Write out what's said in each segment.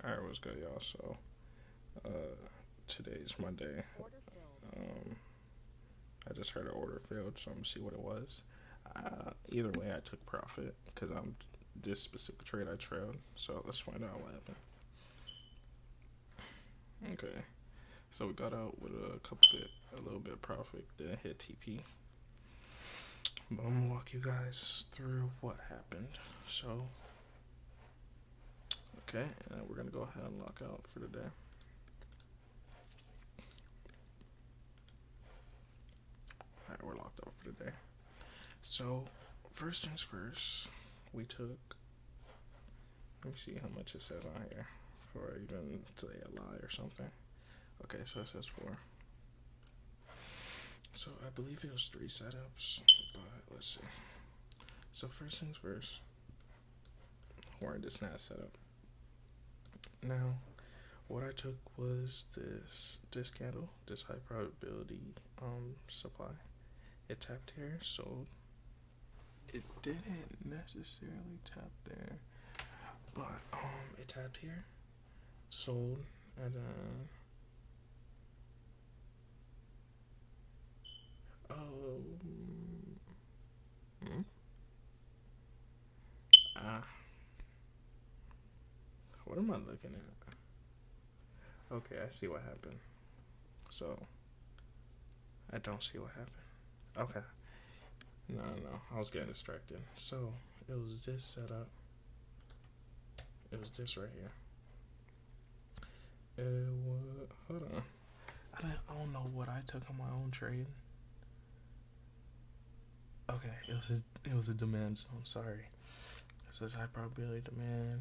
Alright, what's good, y'all? So, uh, today's Monday. Um, I just heard an order failed, so I'm gonna see what it was. Either way, I took profit because I'm this specific trade I trailed. So let's find out what happened. Okay, so we got out with a little bit of profit. Then hit TP. But I'm gonna walk you guys through what happened. So, okay, and we're gonna go ahead and lock out for the day. Alright, we're locked out for the day. So, first things first, we took. Let me see how much it says on here before I even say a lie or something. Okay, so it says 4. So I believe it was 3 setups, but let's see. So first things first, warrant this not setup. Now, what I took was this candle, this high probability supply. It tapped here, sold. It didn't necessarily tap there, but it tapped here, sold, and then hmm? ah, what am I looking at? Okay, I see what happened. So I don't see what happened. Okay, no, I was getting distracted. So it was this setup. It was this right here. It was. Hold on. I don't know what I took on my own trade. Okay, it was a demand zone. Sorry. It says high probability demand.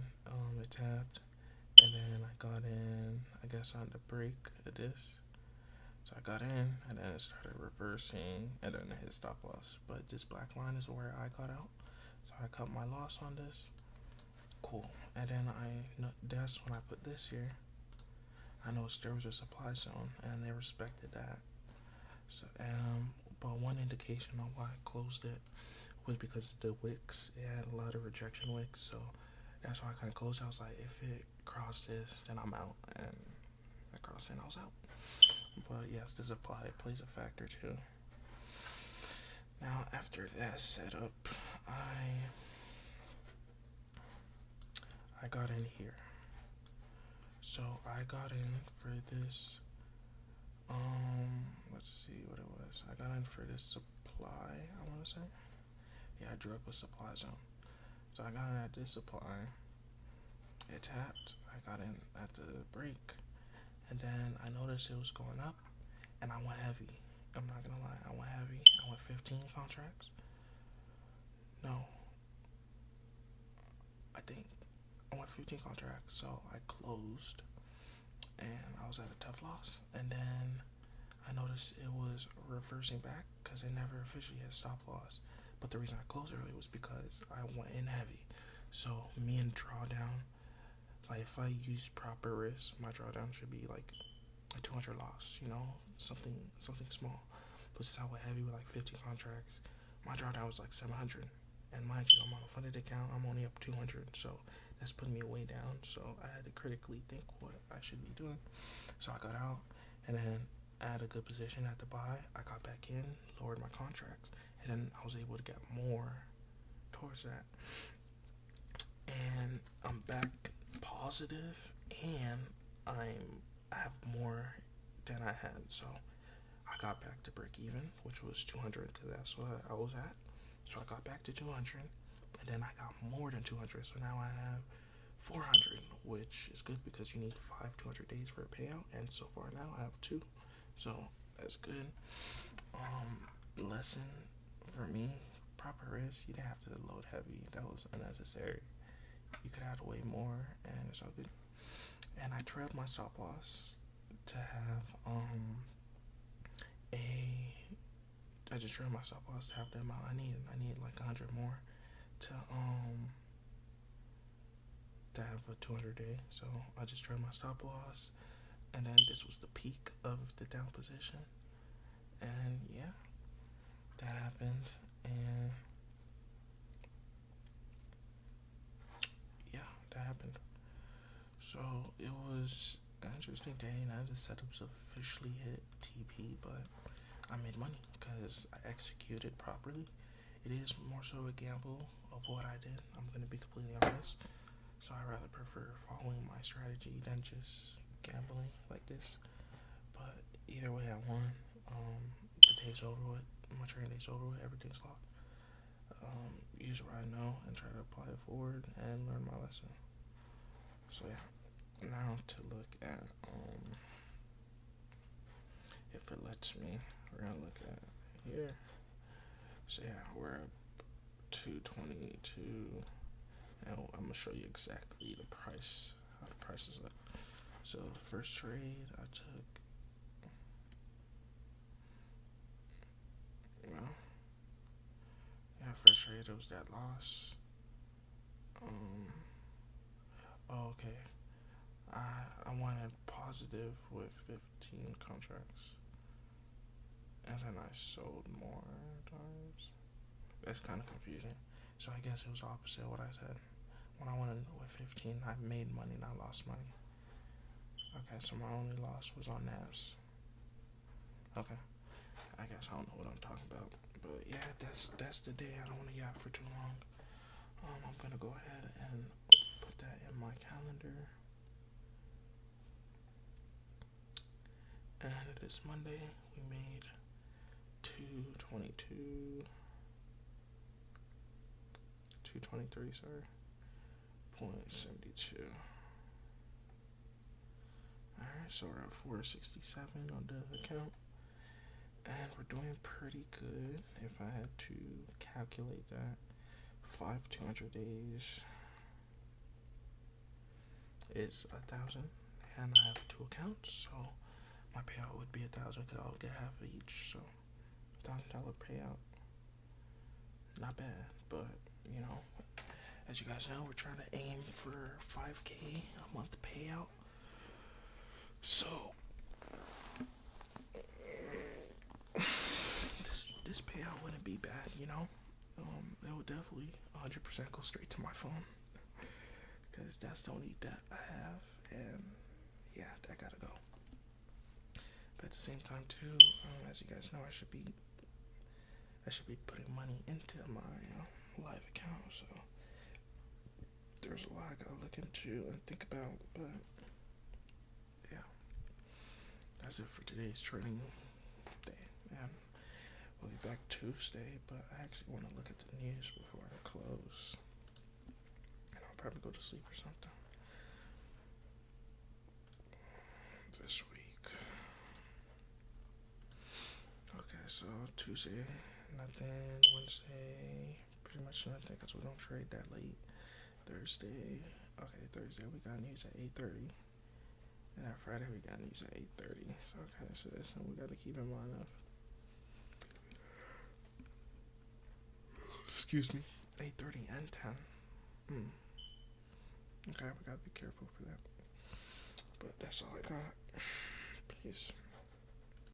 It tapped, and then I got in. I guess on the break of this. So I got in, and then it started reversing, and then it hit stop loss. But this black line is where I got out. So I cut my loss on this. Cool. And then that's when I put this here. I noticed there was a supply zone, and they respected that. So, but one indication on why I closed it was because the wicks, it had a lot of rejection wicks. So that's why I kind of closed. I was like, if it crossed this, then I'm out. And I crossed it, and I was out. But yes, the supply plays a factor too. Now, after that setup, I got in here. So I got in for this. Let's see what it was. I got in for this supply. I want to say, yeah, I drew up a supply zone. So I got in at this supply. It tapped. I got in at the break, and then I noticed it was going up, and I went heavy. I'm not gonna lie, I went heavy. I went 15 contracts. No, I think I went 15 contracts. So I closed, and I was at a tough loss. And then I noticed it was reversing back because it never officially had stop loss. But the reason I closed early was because I went in heavy. So me and drawdown, like if I use proper risk, my drawdown should be like a 200 loss. Something small. But since I went heavy with like 50 contracts, my drawdown was like 700. And mind you, I'm on a funded account. I'm only up 200, so that's putting me way down. So I had to critically think what I should be doing. So I got out, and then I had a good position at the buy. I got back in, lowered my contracts, and then I was able to get more towards that. And I'm back positive, and I have more than I had. So I got back to break even, which was 200 because that's what I was at. So I got back to 200, and then I got more than 200. So now I have 400, which is good because you need 200 days for a payout, and so far now I have 2. So that's good. Lesson for me, proper risk. You didn't have to load heavy. That was unnecessary. You could add way more, and it's all good. And I trailed my stop loss to have a. I just trailed my stop loss to have the amount I need. I need like 100 more to have a 200 day. So I just trailed my stop loss, and then this was the peak of the down position. And yeah, that happened, and yeah, that happened. So it was an interesting day. None of the setups officially hit TP, but I made money because I executed properly. It is more so a gamble of what I did. I'm going to be completely honest. So I rather prefer following my strategy than just gambling like this. But either way, I won. The day's over with. My trading day's over with. Everything's locked. Use what I know and try to apply it forward and learn my lesson. So yeah, now to look at if it lets me, we're gonna look at here. So yeah, we're at 222, and I'm gonna show you exactly the price, how the price is up. So the first trade I took, well, yeah, first trade it was that loss. Okay. I wanted positive with 15 contracts, and then I sold more times. That's kind of confusing. So I guess it was opposite of what I said. When I went with 15, I made money, not lost money. Okay, so my only loss was on NAVs. Okay, I guess I don't know what I'm talking about. But yeah, that's the day. I don't want to yap for too long. I'm gonna go ahead and put that in my calendar. And it is Monday. We made 223, sorry, 0.72. Alright, so we're at 467 on the account. And we're doing pretty good. If I had to calculate that, 200 days is 1,000. And I have 2 accounts, so my payout would be 1,000 because I'll get half of each. So $1,000 payout, not bad. But you know, as you guys know, we're trying to aim for 5K a month payout. So this payout wouldn't be bad, you know. It would definitely 100% go straight to my phone because that's the only debt I have, and yeah, that gotta go. But at the same time too, as you guys know, I should be putting money into my live account. So there's a lot I gotta look into and think about. But yeah, that's it for today's trading day. And we'll be back Tuesday. But I actually want to look at the news before I close, and I'll probably go to sleep or something this week. Okay, so Tuesday, nothing. Wednesday, pretty much nothing because we don't trade that late. Thursday, we got news at 8:30. And that Friday we got news at 8:30. So okay, so that's something we gotta keep in mind of. Excuse me. 8:30 and 10. Okay, we gotta be careful for that. But that's all I got. Peace.